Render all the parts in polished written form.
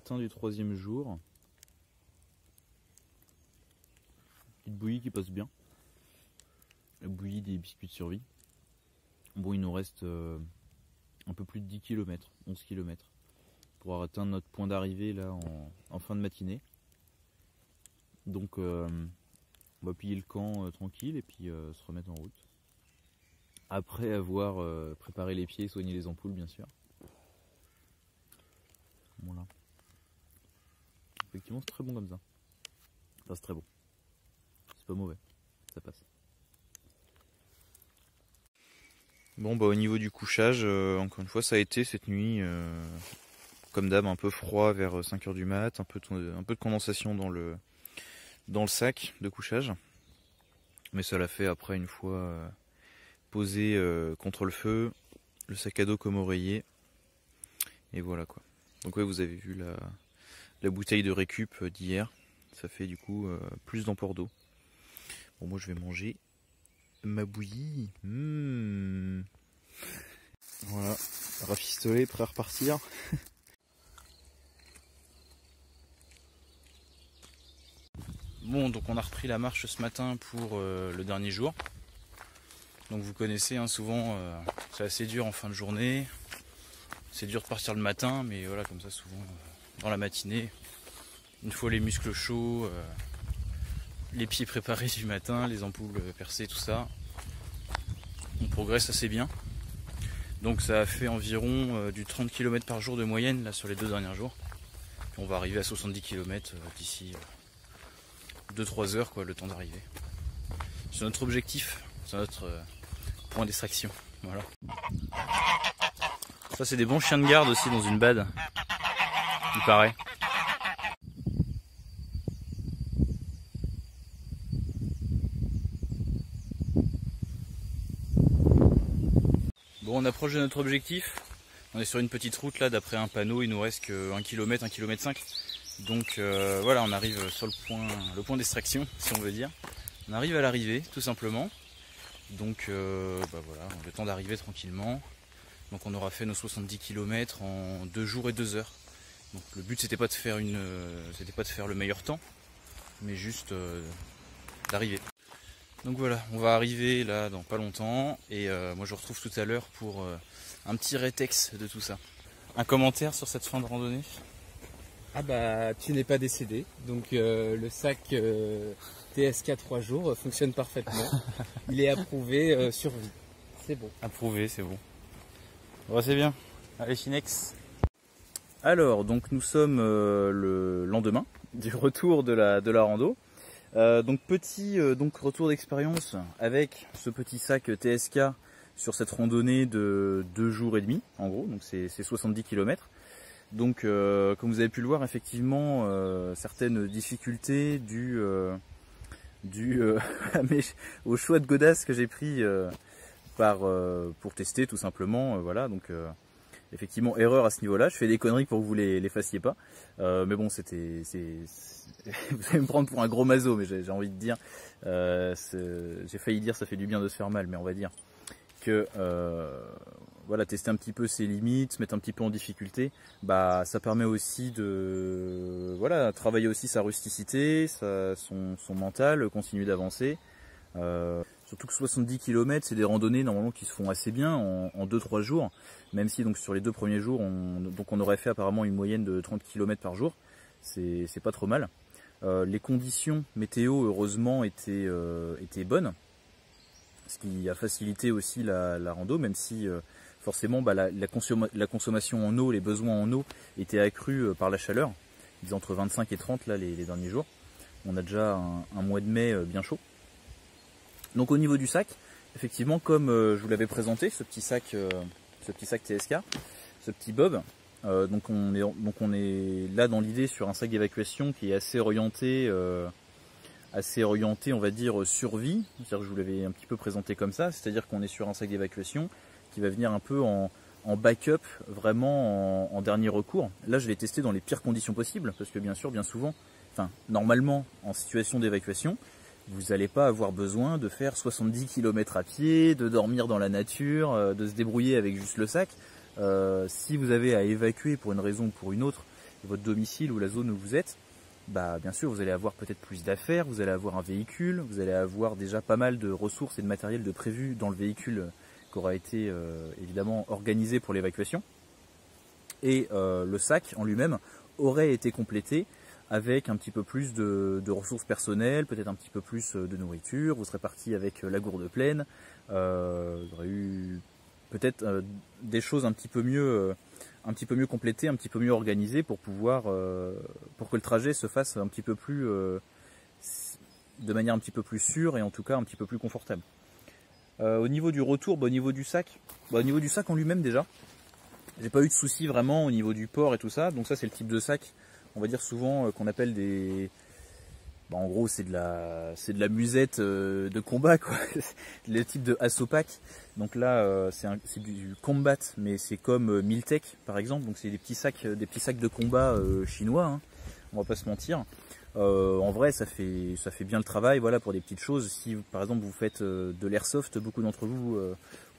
matin du 3e jour. Petite bouillie qui passe bien. La bouillie des biscuits de survie. Bon, il nous reste un peu plus de 10 km, 11 km pour atteindre notre point d'arrivée là en fin de matinée. Donc on va plier le camp tranquille et puis se remettre en route. Après avoir préparé les pieds, soigné les ampoules bien sûr. Voilà. Effectivement c'est très bon comme ça. Enfin c'est très bon. C'est pas mauvais. Ça passe. Bon bah au niveau du couchage, encore une fois ça a été cette nuit, comme d'hab un peu froid vers 5 h du mat, un peu de condensation dans le sac de couchage. Mais ça l'a fait après une fois posé contre le feu, le sac à dos comme oreiller. Et voilà quoi. Donc ouais vous avez vu la bouteille de récup d'hier, ça fait du coup plus d'amport d'eau. Bon moi je vais manger ma bouillie. Voilà, rafistolé, prêt à repartir. Bon, donc on a repris la marche ce matin pour le dernier jour. Donc vous connaissez, hein, souvent c'est assez dur en fin de journée. C'est dur de partir le matin, mais voilà, comme ça souvent dans la matinée, une fois les muscles chauds, les pieds préparés du matin, les ampoules percées, tout ça, on progresse assez bien. Donc ça a fait environ du 30 km par jour de moyenne là sur les 2 derniers jours. Puis on va arriver à 70 km d'ici 2-3 heures quoi, le temps d'arriver. C'est notre objectif, c'est notre point d'extraction. Voilà. Ça c'est des bons chiens de garde aussi dans une bad, il paraît. Bon, on approche de notre objectif. On est sur une petite route là, d'après un panneau, il nous reste que 1 km, 1,5 km. Donc voilà, on arrive sur le point d'extraction, si on veut dire. On arrive à l'arrivée, tout simplement. Donc bah voilà, le temps d'arriver tranquillement. Donc on aura fait nos 70 km en 2 jours et 2 heures. Donc le but c'était pas de faire le meilleur temps, mais juste d'arriver. Donc voilà, on va arriver là dans pas longtemps et moi je vous retrouve tout à l'heure pour un petit rétex de tout ça. Un commentaire sur cette fin de randonnée? Ah bah tu n'es pas décédé, donc le sac TSK 3 jours fonctionne parfaitement. Il est approuvé survie. C'est bon. Approuvé, c'est bon. Ouais, c'est bien. Allez Chinex. Alors donc nous sommes le lendemain du retour de la rando. Donc petit retour d'expérience avec ce petit sac TSK sur cette randonnée de 2 jours et demi en gros, donc c'est 70 km. Donc comme vous avez pu le voir effectivement certaines difficultés dues au choix de godasses que j'ai pris pour tester tout simplement, voilà. Donc effectivement erreur à ce niveau là, je fais des conneries pour que vous les fassiez pas, mais bon vous allez me prendre pour un gros maso, mais j'ai envie de dire, j'ai failli dire ça fait du bien de se faire mal, mais on va dire que voilà, tester un petit peu ses limites, se mettre un petit peu en difficulté, bah ça permet aussi de voilà, travailler aussi sa rusticité, son mental, continuer d'avancer. Surtout que 70 km c'est des randonnées normalement qui se font assez bien en 2-3 jours, même si donc sur les 2 premiers jours on aurait fait apparemment une moyenne de 30 km par jour, c'est pas trop mal. Les conditions météo heureusement étaient bonnes, ce qui a facilité aussi la rando, même si forcément bah, la consommation en eau, les besoins en eau étaient accrus par la chaleur. Ils étaient entre 25 et 30 là, les derniers jours. On a déjà un mois de mai bien chaud. Donc au niveau du sac, effectivement comme je vous l'avais présenté, ce petit sac TSK, ce petit bob, donc on est là dans l'idée sur un sac d'évacuation qui est assez orienté on va dire survie, c'est-à-dire que je vous l'avais un petit peu présenté comme ça, c'est-à-dire qu'on est sur un sac d'évacuation qui va venir un peu en backup, vraiment en dernier recours. Là je l'ai testé dans les pires conditions possibles, parce que bien sûr, bien souvent, enfin normalement en situation d'évacuation, vous n'allez pas avoir besoin de faire 70 km à pied, de dormir dans la nature, de se débrouiller avec juste le sac. Si vous avez à évacuer pour une raison ou pour une autre, votre domicile ou la zone où vous êtes, bah bien sûr vous allez avoir peut-être plus d'affaires, vous allez avoir un véhicule, vous allez avoir déjà pas mal de ressources et de matériel de prévu dans le véhicule qui aura été évidemment organisé pour l'évacuation. Et le sac en lui-même aurait été complété avec un petit peu plus de ressources personnelles, peut-être un petit peu plus de nourriture, vous serez parti avec la gourde pleine, vous aurez eu peut-être des choses un petit peu mieux complétées, un petit peu mieux organisées pour pouvoir, pour que le trajet se fasse un petit peu plus, de manière un petit peu plus sûre et en tout cas un petit peu plus confortable. Au niveau du retour, au niveau du sac en lui-même déjà, j'ai pas eu de soucis vraiment au niveau du port et tout ça. Donc ça c'est le type de sac, on va dire souvent qu'on appelle des, en gros c'est de la musette de combat quoi, le type de Assopac. Donc là c'est du combat, mais c'est comme Miltech par exemple. Donc c'est des petits sacs de combat chinois, hein, on va pas se mentir. En vrai ça fait bien le travail, voilà, pour des petites choses. Si par exemple vous faites de l'airsoft, beaucoup d'entre vous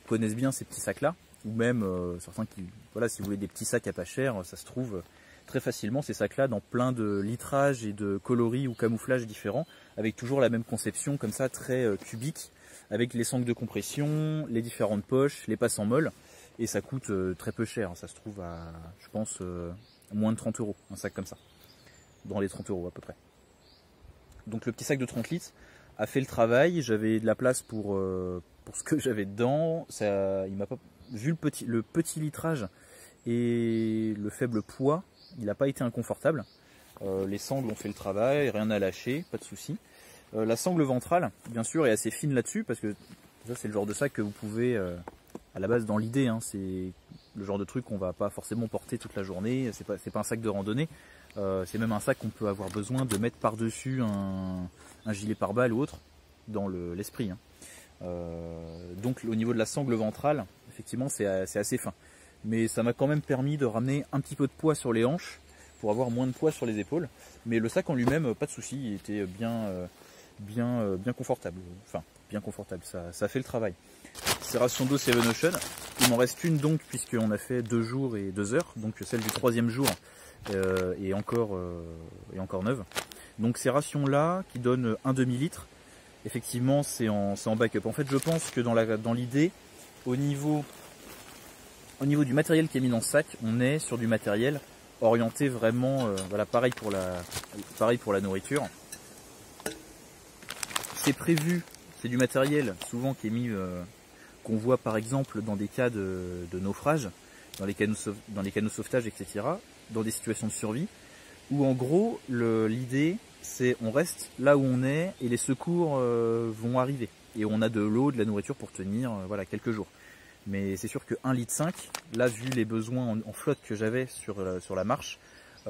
connaissent bien ces petits sacs là, ou même certains qui, voilà, si vous voulez des petits sacs à pas cher, ça se trouve très facilement ces sacs là dans plein de litrages et de coloris ou camouflages différents, avec toujours la même conception comme ça, très cubique, avec les sangles de compression, les différentes poches, les passes en molle, et ça coûte très peu cher, ça se trouve à, je pense, moins de 30 € un sac comme ça, dans les 30 € à peu près. Donc le petit sac de 30 litres a fait le travail, j'avais de la place pour ce que j'avais dedans. Ça, il m'a pas, vu le petit litrage et le faible poids, il n'a pas été inconfortable. Les sangles ont fait le travail, rien à lâcher, pas de souci. La sangle ventrale, bien sûr, est assez fine là-dessus, parce que ça c'est le genre de sac que vous pouvez, à la base dans l'idée, hein, c'est le genre de truc qu'on va pas forcément porter toute la journée, c'est pas un sac de randonnée. C'est même un sac qu'on peut avoir besoin de mettre par-dessus un gilet pare-balles ou autre, dans l'esprit. Donc au niveau de la sangle ventrale, effectivement c'est assez fin. Mais ça m'a quand même permis de ramener un petit peu de poids sur les hanches, pour avoir moins de poids sur les épaules. Mais le sac en lui-même, pas de souci, il était bien confortable. Enfin, bien confortable, ça fait le travail. C'est ration d'eau Seven Ocean. Il m'en reste une donc, puisqu'on a fait 2 jours et 2 heures, donc celle du 3e jour est encore neuve. Donc ces rations là qui donnent un demi-litre, effectivement c'est en backup. En fait je pense que dans l'idée, au niveau du matériel qui est mis dans ce sac, on est sur du matériel orienté vraiment, voilà, pareil pour la nourriture. C'est prévu, c'est du matériel souvent qui est mis, qu'on voit par exemple dans des cas de naufrage, dans les canaux de sauvetage, etc., dans des situations de survie, où en gros l'idée c'est on reste là où on est et les secours vont arriver et on a de l'eau, de la nourriture pour tenir voilà, quelques jours. Mais c'est sûr que 1,5 litre, là vu les besoins en flotte que j'avais sur la marche,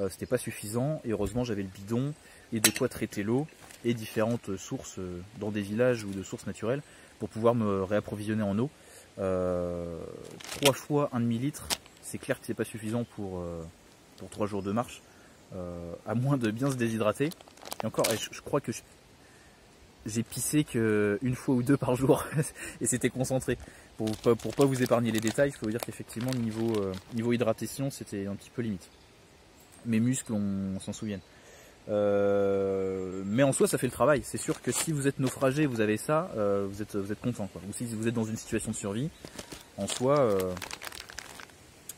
c'était pas suffisant, et heureusement j'avais le bidon et de quoi traiter l'eau et différentes sources dans des villages ou de sources naturelles pour pouvoir me réapprovisionner en eau. 3 fois 1,5 litre, c'est clair que c'est pas suffisant pour 3 jours de marche, à moins de bien se déshydrater. Et encore, je crois que j'ai pissé qu'une fois ou 2 par jour et c'était concentré. Pour pas vous épargner les détails, il faut vous dire qu'effectivement niveau hydratation c'était un petit peu limite. Mes muscles, on s'en souvient. Mais en soi ça fait le travail. C'est sûr que si vous êtes naufragé, vous avez ça, vous êtes content, quoi. Ou si vous êtes dans une situation de survie, en soi,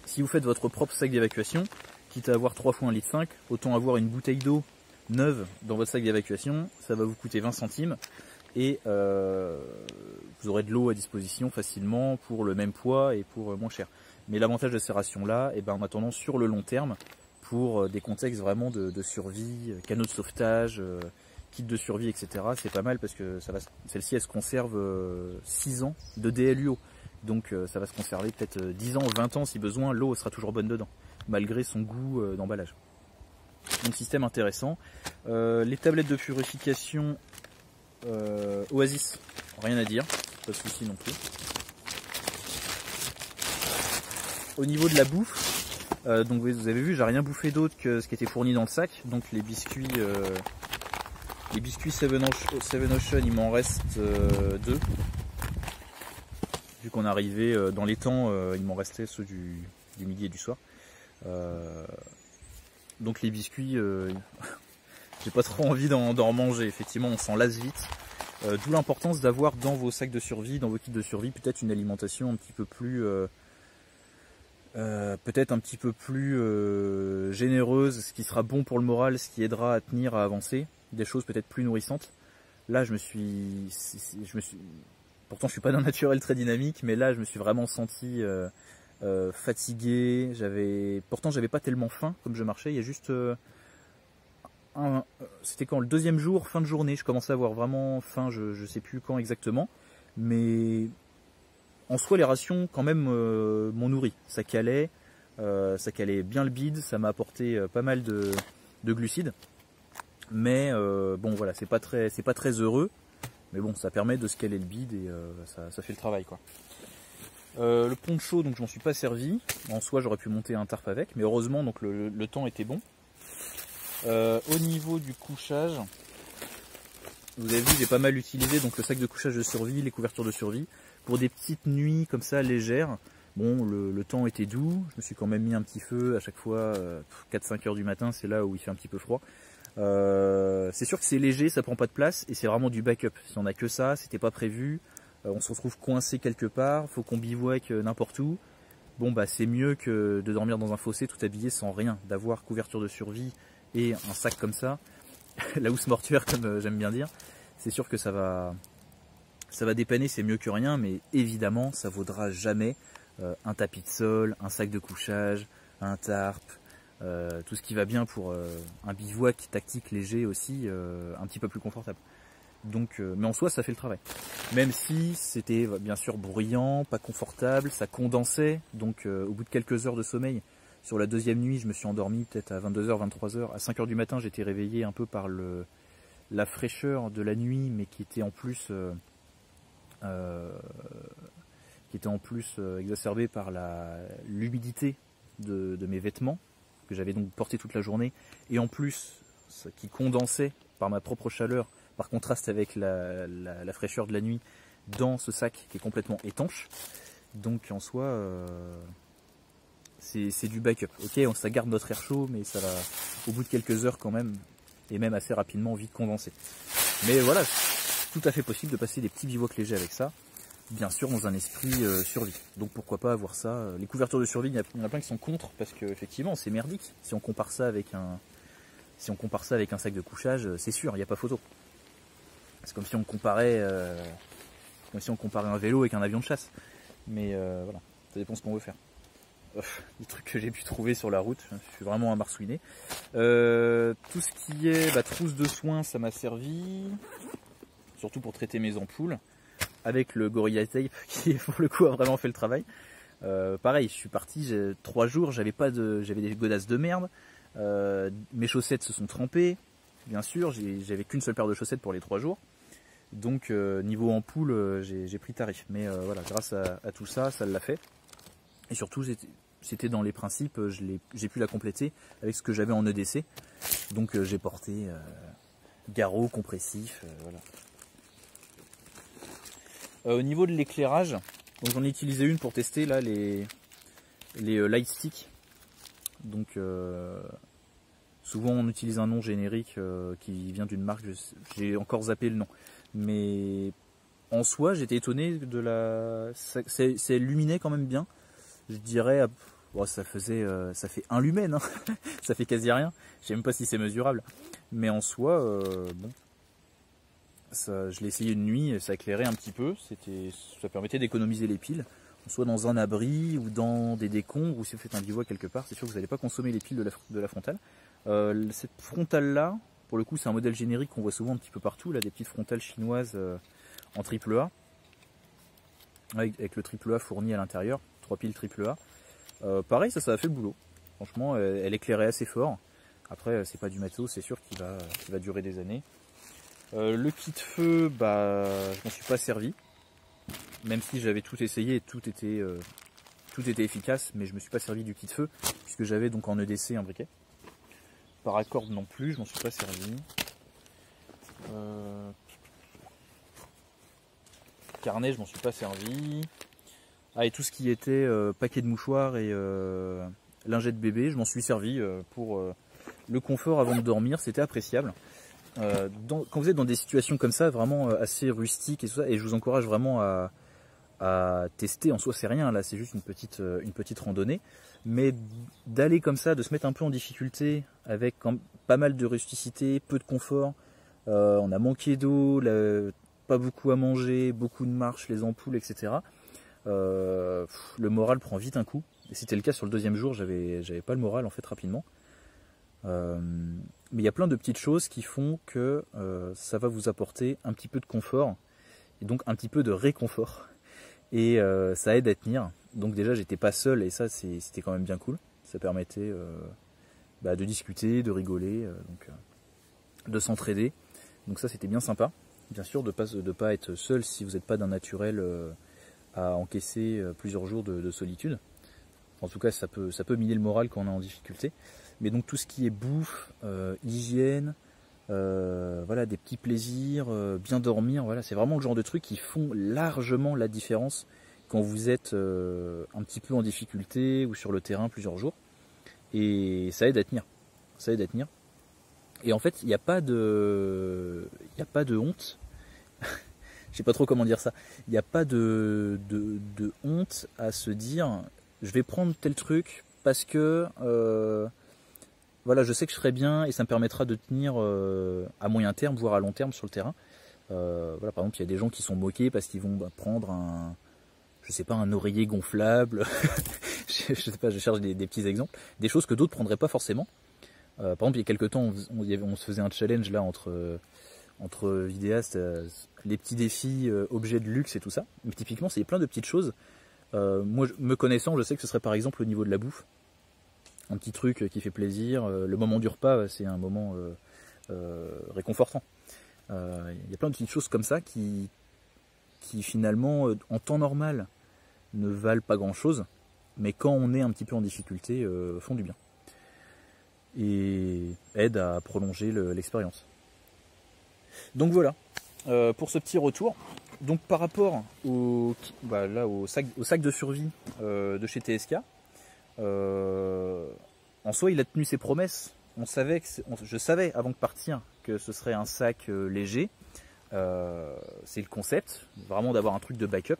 si vous faites votre propre sac d'évacuation, quitte à avoir 3 fois 1,5 litre, autant avoir une bouteille d'eau neuve dans votre sac d'évacuation, ça va vous coûter 20 centimes et vous aurez de l'eau à disposition facilement pour le même poids et pour moins cher. Mais l'avantage de ces rations là, en attendant sur le long terme, pour des contextes vraiment de survie, canaux de sauvetage, kit de survie, etc., c'est pas mal parce que celle-ci elle se conserve 6 ans de DLUO, donc ça va se conserver peut-être 10 ans, 20 ans si besoin, l'eau sera toujours bonne dedans, malgré son goût d'emballage. Donc système intéressant. Les tablettes de purification Oasis, rien à dire, pas de souci non plus. Au niveau de la bouffe, donc vous avez vu, j'ai rien bouffé d'autre que ce qui était fourni dans le sac. Donc les biscuits Seven Ocean, il m'en reste 2. Vu qu'on est arrivé dans les temps, il m'en restait ceux du midi et du soir. Donc les biscuits, j'ai pas trop envie d'en remanger. Effectivement, on s'en lasse vite. D'où l'importance d'avoir dans vos sacs de survie, dans vos kits de survie, peut-être une alimentation un petit peu plus, généreuse, ce qui sera bon pour le moral, ce qui aidera à tenir, à avancer, des choses peut-être plus nourrissantes. Là, pourtant je suis pas d'un naturel très dynamique, mais là je me suis vraiment senti fatigué. Pourtant j'avais pas tellement faim comme je marchais. Il y a juste c'était quand le deuxième jour, fin de journée, je commençais à avoir vraiment faim. Je sais plus quand exactement, mais en soi les rations quand même m'ont nourri. Ça calait bien le bide. Ça m'a apporté pas mal de glucides. Mais bon voilà, c'est pas très heureux. Mais bon, ça permet de scaler le bide et ça fait le travail quoi. Le poncho, donc je m'en suis pas servi. En soi, j'aurais pu monter un tarp avec, mais heureusement donc le temps était bon. Au niveau du couchage, vous avez vu, j'ai pas mal utilisé donc le sac de couchage de survie, les couvertures de survie pour des petites nuits comme ça légères. Bon, le temps était doux. Je me suis quand même mis un petit feu à chaque fois. 4-5 heures du matin, c'est là où il fait un petit peu froid. C'est sûr que c'est léger, ça prend pas de place et c'est vraiment du backup. Si on a que ça, c'était pas prévu, on se retrouve coincé quelque part, faut qu'on bivouaque n'importe où. Bon bah c'est mieux que de dormir dans un fossé tout habillé sans rien, d'avoir couverture de survie et un sac comme ça, la housse mortuaire comme j'aime bien dire. C'est sûr que ça va dépanner, c'est mieux que rien, mais évidemment ça vaudra jamais un tapis de sol, un sac de couchage, un tarp. Tout ce qui va bien pour un bivouac tactique léger aussi, un petit peu plus confortable. Donc, mais en soi ça fait le travail. Même si c'était bien sûr bruyant, pas confortable, ça condensait. Donc au bout de quelques heures de sommeil, sur la deuxième nuit je me suis endormi peut-être à 22h, 23h. À 5h du matin j'étais réveillé un peu par la fraîcheur de la nuit, mais qui était en plus exacerbée par l'humidité de mes vêtements que j'avais donc porté toute la journée, et en plus qui condensait par ma propre chaleur, par contraste avec la fraîcheur de la nuit dans ce sac qui est complètement étanche. Donc en soi c'est du backup. Ok, ça garde notre air chaud, mais ça va au bout de quelques heures quand même, et même assez rapidement, vite condenser. Mais voilà, tout à fait possible de passer des petits bivouacs légers avec ça, bien sûr dans un esprit survie. Donc pourquoi pas avoir ça. Les couvertures de survie, il y en a plein qui sont contre, parce que effectivement c'est merdique. Si on compare ça avec un sac de couchage, c'est sûr, il n'y a pas photo. C'est comme si on comparait un vélo avec un avion de chasse. Mais voilà, ça dépend ce qu'on veut faire. Les trucs que j'ai pu trouver sur la route, je suis vraiment un marsouiné. Tout ce qui est trousse de soins, ça m'a servi, surtout pour traiter mes ampoules, avec le Gorilla Tape qui pour le coup a vraiment fait le travail. Pareil, je suis parti 3 jours, j'avais des godasses de merde, mes chaussettes se sont trempées, bien sûr, j'avais qu'une seule paire de chaussettes pour les 3 jours. Donc niveau ampoule, j'ai pris tarif. Mais voilà, grâce à tout ça, ça l'a fait. Et surtout, c'était dans les principes, j'ai pu la compléter avec ce que j'avais en EDC. Donc j'ai porté garrot, compressif, voilà. Au niveau de l'éclairage, donc j'en ai utilisé une pour tester là les light sticks. Donc souvent on utilise un nom générique qui vient d'une marque, j'ai encore zappé le nom. Mais en soi j'étais étonné ça illuminait quand même bien. Je dirais, bon, ça fait 1 lumen, hein. Ça fait quasi rien. Je sais même pas si c'est mesurable. Mais en soi, bon, je l'ai essayé une nuit et ça éclairait un petit peu. Ça permettait d'économiser les piles. Soit dans un abri ou dans des décombres, ou si vous faites un bivouac quelque part, c'est sûr que vous n'allez pas consommer les piles de la frontale. Cette frontale-là, pour le coup, c'est un modèle générique qu'on voit souvent un petit peu partout, là, des petites frontales chinoises en triple A, avec le triple A fourni à l'intérieur. 3 piles triple A. Pareil, ça a fait le boulot. Franchement, elle éclairait assez fort. Après, c'est pas du matos, c'est sûr qu'il va durer des années. Le kit feu, je m'en suis pas servi. Même si j'avais tout essayé et tout était efficace, mais je me suis pas servi du kit feu, puisque j'avais donc en EDC un briquet. Paracorde non plus, je m'en suis pas servi. Carnet, je m'en suis pas servi. Ah, et tout ce qui était paquet de mouchoirs et lingette bébé, je m'en suis servi pour le confort avant de dormir, c'était appréciable. Quand vous êtes dans des situations comme ça, vraiment assez rustiques et tout ça, et je vous encourage vraiment à tester, en soi c'est rien, là c'est juste une petite randonnée, mais d'aller comme ça, de se mettre un peu en difficulté avec pas mal de rusticité, peu de confort, on a manqué d'eau, pas beaucoup à manger, beaucoup de marches, les ampoules, etc. Le moral prend vite un coup, et c'était le cas sur le deuxième jour, j'avais pas le moral en fait rapidement. Mais il y a plein de petites choses qui font que ça va vous apporter un petit peu de confort, et donc un petit peu de réconfort. Et ça aide à tenir. Donc déjà j'étais pas seul et ça c'était quand même bien cool. Ça permettait de discuter, de rigoler, de s'entraider. Donc ça c'était bien sympa. Bien sûr de pas être seul si vous n'êtes pas d'un naturel à encaisser plusieurs jours de solitude. En tout cas ça peut miner le moral quand on est en difficulté. Mais donc tout ce qui est bouffe, hygiène, voilà, des petits plaisirs, bien dormir, voilà, c'est vraiment le genre de trucs qui font largement la différence quand vous êtes un petit peu en difficulté ou sur le terrain plusieurs jours. Et ça aide à tenir. Ça aide à tenir. Et en fait, il n'y a pas de honte. Je sais pas trop comment dire ça. Il n'y a pas de honte à se dire je vais prendre tel truc parce que voilà, je sais que je ferai bien et ça me permettra de tenir à moyen terme, voire à long terme sur le terrain. Voilà, par exemple, il y a des gens qui sont moqués parce qu'ils vont prendre un oreiller gonflable. je sais pas, je cherche des petits exemples. Des choses que d'autres prendraient pas forcément. Par exemple, il y a quelques temps, on se faisait un challenge là entre vidéastes, les petits défis, objets de luxe et tout ça. Mais typiquement, c'est plein de petites choses. Moi, me connaissant, je sais que ce serait par exemple au niveau de la bouffe. Un petit truc qui fait plaisir. Le moment du repas, c'est un moment réconfortant. Il y a plein de petites choses comme ça qui finalement, en temps normal, ne valent pas grand-chose, mais quand on est un petit peu en difficulté, font du bien. Et aident à prolonger l'expérience. Donc voilà, pour ce petit retour. Donc par rapport au sac de survie de chez TSK, en soi, il a tenu ses promesses. Je savais avant de partir que ce serait un sac léger. C'est le concept, vraiment d'avoir un truc de backup.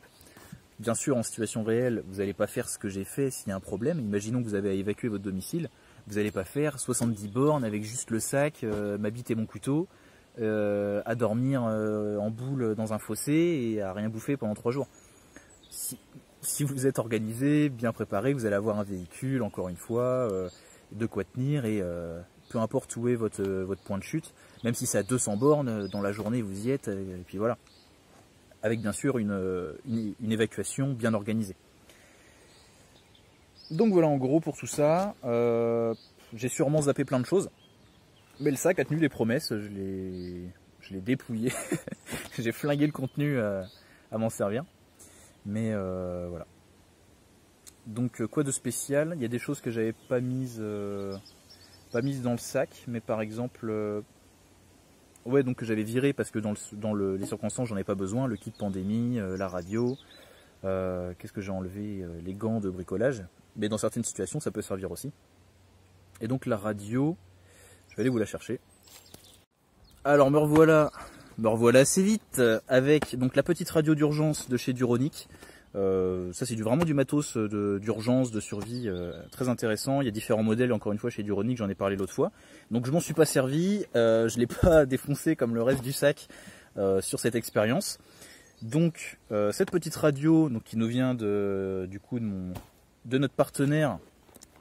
Bien sûr, en situation réelle, vous n'allez pas faire ce que j'ai fait s'il y a un problème. Imaginons que vous avez à évacuer votre domicile. Vous n'allez pas faire 70 bornes avec juste le sac, ma bite et mon couteau, à dormir en boule dans un fossé et à rien bouffer pendant 3 jours. Si vous êtes organisé, bien préparé, vous allez avoir un véhicule, encore une fois, de quoi tenir et peu importe où est votre point de chute, même si c'est à 200 bornes, dans la journée vous y êtes, et puis voilà. Avec bien sûr une évacuation bien organisée. Donc voilà en gros pour tout ça. J'ai sûrement zappé plein de choses, mais le sac a tenu les promesses, je l'ai dépouillé, j'ai flingué le contenu à m'en servir. Mais voilà. Donc quoi de spécial? Il y a des choses que j'avais pas mises dans le sac, mais par exemple, ouais, donc que j'avais viré parce que dans les circonstances j'en ai pas besoin. Le kit pandémie, la radio, qu'est-ce que j'ai enlevé? Les gants de bricolage. Mais dans certaines situations ça peut servir aussi. Et donc la radio, je vais aller vous la chercher. Alors me revoilà assez vite avec donc la petite radio d'urgence de chez Duronic. Ça c'est vraiment du matos d'urgence, de survie, très intéressant. Il y a différents modèles encore une fois chez Duronic, j'en ai parlé l'autre fois. Donc je m'en suis pas servi, je l'ai pas défoncé comme le reste du sac sur cette expérience. Donc cette petite radio donc, qui nous vient de notre partenaire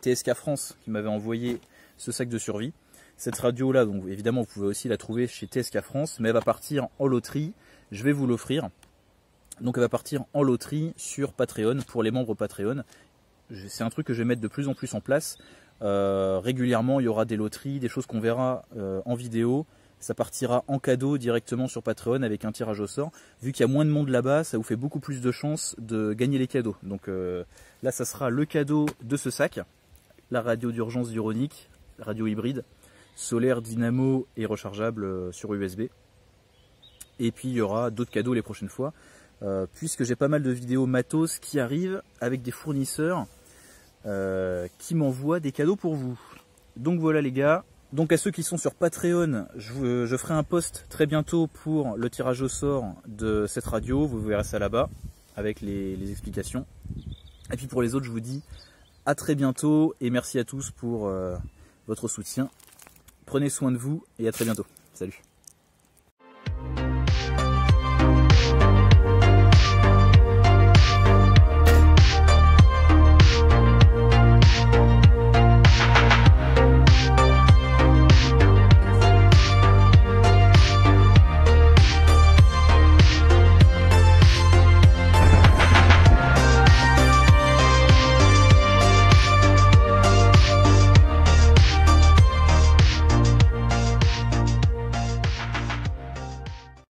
TSK France qui m'avait envoyé ce sac de survie. Cette radio là, donc évidemment vous pouvez aussi la trouver chez TSK France, mais elle va partir en loterie, je vais vous l'offrir. Donc elle va partir en loterie sur Patreon, pour les membres Patreon. C'est un truc que je vais mettre de plus en plus en place. Régulièrement il y aura des loteries, des choses qu'on verra en vidéo. Ça partira en cadeau directement sur Patreon avec un tirage au sort. Vu qu'il y a moins de monde là-bas, ça vous fait beaucoup plus de chances de gagner les cadeaux. Donc là ça sera le cadeau de ce sac. La radio d'urgence Duronic, radio hybride, solaire, dynamo et rechargeable sur USB. Et puis il y aura d'autres cadeaux les prochaines fois. Puisque j'ai pas mal de vidéos matos qui arrivent avec des fournisseurs qui m'envoient des cadeaux pour vous. Donc voilà les gars, Donc à ceux qui sont sur Patreon, je ferai un post très bientôt pour le tirage au sort de cette radio. Vous verrez ça là-bas avec les explications. Et puis pour les autres, je vous dis à très bientôt et merci à tous pour votre soutien. Prenez soin de vous et à très bientôt. Salut.